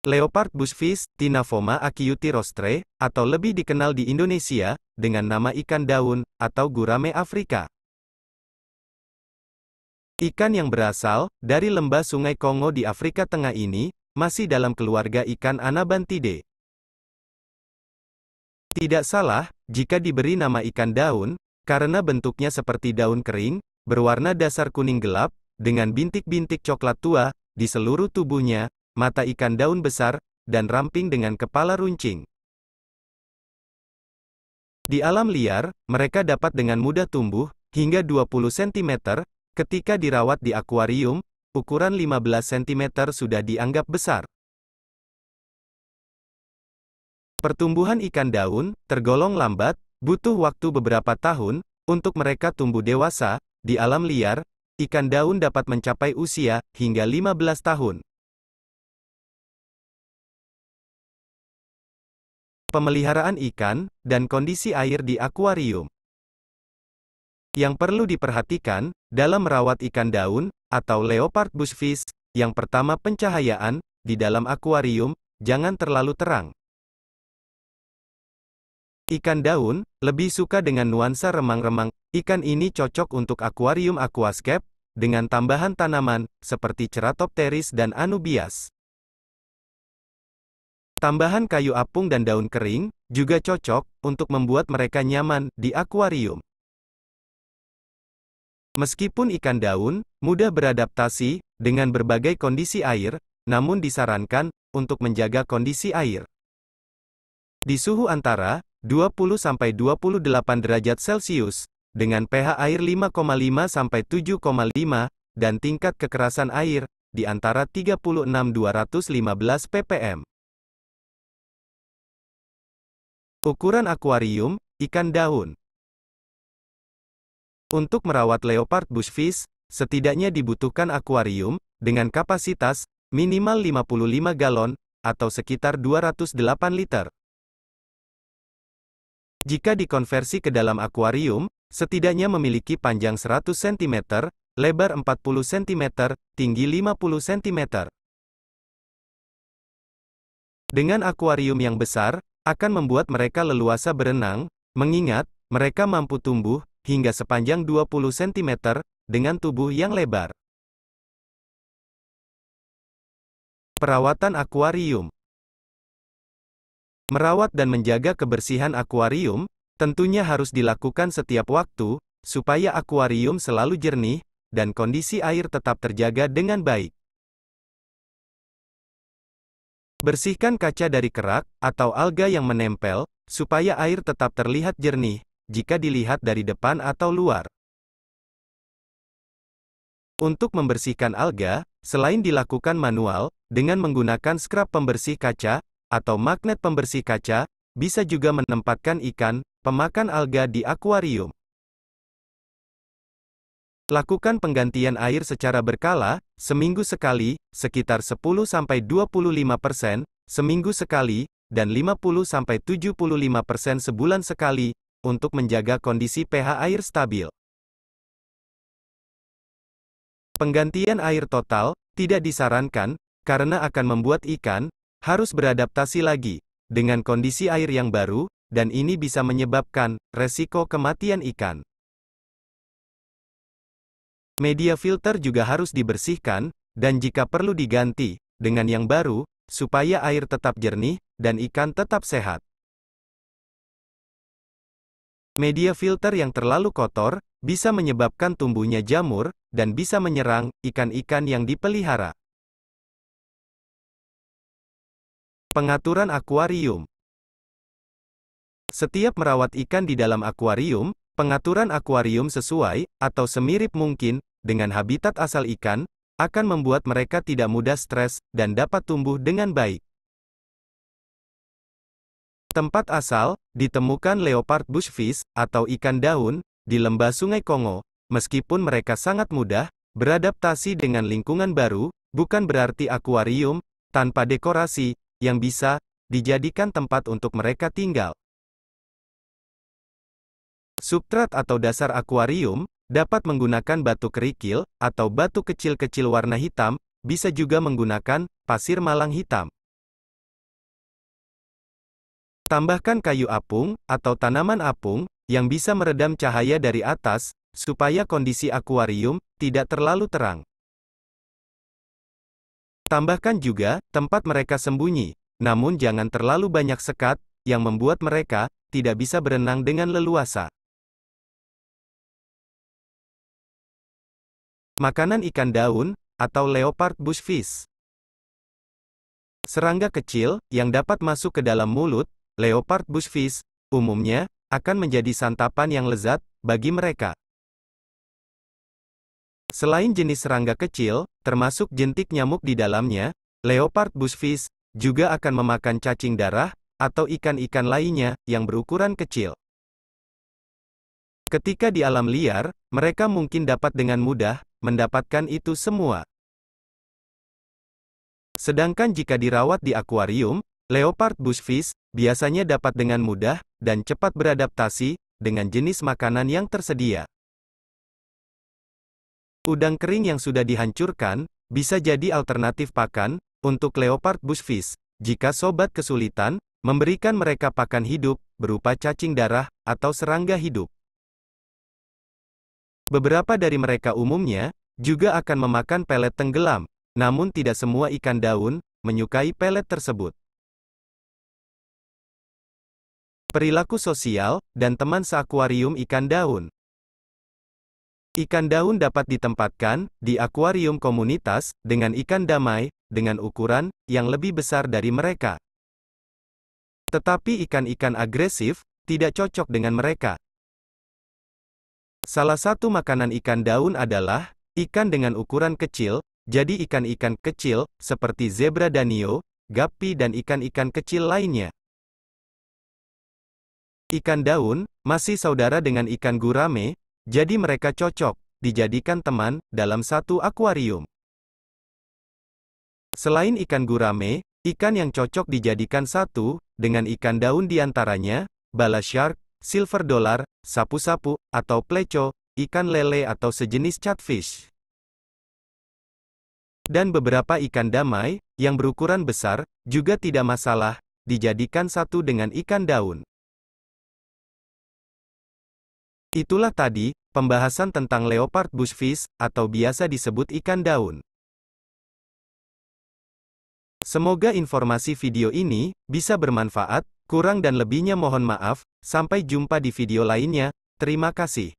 Leopard bushfish, Tinaphoma aciutirostre, atau lebih dikenal di Indonesia, dengan nama ikan daun, atau gurame Afrika. Ikan yang berasal dari lembah Sungai Kongo di Afrika Tengah ini, masih dalam keluarga ikan Anabantidae. Tidak salah, jika diberi nama ikan daun, karena bentuknya seperti daun kering, berwarna dasar kuning gelap, dengan bintik-bintik coklat tua, di seluruh tubuhnya, mata ikan daun besar, dan ramping dengan kepala runcing. Di alam liar, mereka dapat dengan mudah tumbuh, hingga 20 cm, ketika dirawat di akuarium, ukuran 15 cm sudah dianggap besar. Pertumbuhan ikan daun, tergolong lambat, butuh waktu beberapa tahun, untuk mereka tumbuh dewasa. Di alam liar, ikan daun dapat mencapai usia, hingga 15 tahun. Pemeliharaan ikan, dan kondisi air di akuarium. Yang perlu diperhatikan, dalam merawat ikan daun, atau leopard bushfish, yang pertama pencahayaan, di dalam akuarium, jangan terlalu terang. Ikan daun, lebih suka dengan nuansa remang-remang. Ikan ini cocok untuk akuarium aquascape, dengan tambahan tanaman, seperti Ceratopteris dan Anubias. Tambahan kayu apung dan daun kering, juga cocok, untuk membuat mereka nyaman, di akuarium. Meskipun ikan daun, mudah beradaptasi, dengan berbagai kondisi air, namun disarankan, untuk menjaga kondisi air di suhu antara 20–28 derajat Celcius, dengan pH air 5,5–7,5, dan tingkat kekerasan air, di antara 36–215 ppm. Ukuran akuarium, ikan daun. Untuk merawat leopard bushfish, setidaknya dibutuhkan akuarium, dengan kapasitas, minimal 55 galon, atau sekitar 208 liter. Jika dikonversi ke dalam akuarium, setidaknya memiliki panjang 100 cm, lebar 40 cm, tinggi 50 cm. Dengan akuarium yang besar, akan membuat mereka leluasa berenang, mengingat, mereka mampu tumbuh, hingga sepanjang 20 cm, dengan tubuh yang lebar. Perawatan akuarium. Merawat dan menjaga kebersihan akuarium, tentunya harus dilakukan setiap waktu, supaya akuarium selalu jernih, dan kondisi air tetap terjaga dengan baik. Bersihkan kaca dari kerak, atau alga yang menempel, supaya air tetap terlihat jernih, jika dilihat dari depan atau luar. Untuk membersihkan alga, selain dilakukan manual, dengan menggunakan skrap pembersih kaca, atau magnet pembersih kaca, bisa juga menempatkan ikan pemakan alga di akuarium. Lakukan penggantian air secara berkala, seminggu sekali, sekitar 10–25%, seminggu sekali, dan 50–75% sebulan sekali, untuk menjaga kondisi pH air stabil. Penggantian air total, tidak disarankan, karena akan membuat ikan, harus beradaptasi lagi, dengan kondisi air yang baru, dan ini bisa menyebabkan, resiko kematian ikan. Media filter juga harus dibersihkan, dan jika perlu diganti, dengan yang baru, supaya air tetap jernih, dan ikan tetap sehat. Media filter yang terlalu kotor, bisa menyebabkan tumbuhnya jamur, dan bisa menyerang ikan-ikan yang dipelihara. Pengaturan akuarium. Setiap merawat ikan di dalam akuarium, pengaturan akuarium sesuai, atau semirip mungkin, dengan habitat asal ikan, akan membuat mereka tidak mudah stres, dan dapat tumbuh dengan baik. Tempat asal, ditemukan leopard bushfish, atau ikan daun, di lembah Sungai Kongo. Meskipun mereka sangat mudah beradaptasi dengan lingkungan baru, bukan berarti akuarium tanpa dekorasi yang bisa dijadikan tempat untuk mereka tinggal. Substrat atau dasar akuarium dapat menggunakan batu kerikil atau batu kecil-kecil warna hitam, bisa juga menggunakan pasir malang hitam. Tambahkan kayu apung, atau tanaman apung, yang bisa meredam cahaya dari atas, supaya kondisi akuarium tidak terlalu terang. Tambahkan juga tempat mereka sembunyi, namun jangan terlalu banyak sekat, yang membuat mereka tidak bisa berenang dengan leluasa. Makanan ikan daun, atau leopard bushfish. Serangga kecil, yang dapat masuk ke dalam mulut, leopard bushfish, umumnya, akan menjadi santapan yang lezat, bagi mereka. Selain jenis serangga kecil, termasuk jentik nyamuk di dalamnya, leopard bushfish juga akan memakan cacing darah, atau ikan-ikan lainnya, yang berukuran kecil. Ketika di alam liar, mereka mungkin dapat dengan mudah mendapatkan itu semua. Sedangkan jika dirawat di akuarium, leopard bushfish biasanya dapat dengan mudah dan cepat beradaptasi dengan jenis makanan yang tersedia. Udang kering yang sudah dihancurkan bisa jadi alternatif pakan untuk leopard bushfish. Jika sobat kesulitan memberikan mereka pakan hidup berupa cacing darah atau serangga hidup. Beberapa dari mereka umumnya juga akan memakan pelet tenggelam, namun tidak semua ikan daun menyukai pelet tersebut. Perilaku sosial dan teman seakuarium ikan daun. Ikan daun dapat ditempatkan di akuarium komunitas dengan ikan damai dengan ukuran yang lebih besar dari mereka. Tetapi ikan-ikan agresif tidak cocok dengan mereka. Salah satu makanan ikan daun adalah ikan dengan ukuran kecil, jadi ikan-ikan kecil seperti zebra danio, guppy dan ikan-ikan kecil lainnya. Ikan daun masih saudara dengan ikan gurame, jadi mereka cocok dijadikan teman dalam satu akuarium. Selain ikan gurame, ikan yang cocok dijadikan satu dengan ikan daun diantaranya bala shark, silver dollar, sapu-sapu, atau pleco, ikan lele atau sejenis catfish. Dan beberapa ikan damai yang berukuran besar juga tidak masalah dijadikan satu dengan ikan daun. Itulah tadi pembahasan tentang leopard bushfish atau biasa disebut ikan daun. Semoga informasi video ini bisa bermanfaat. Kurang dan lebihnya mohon maaf. Sampai jumpa di video lainnya. Terima kasih.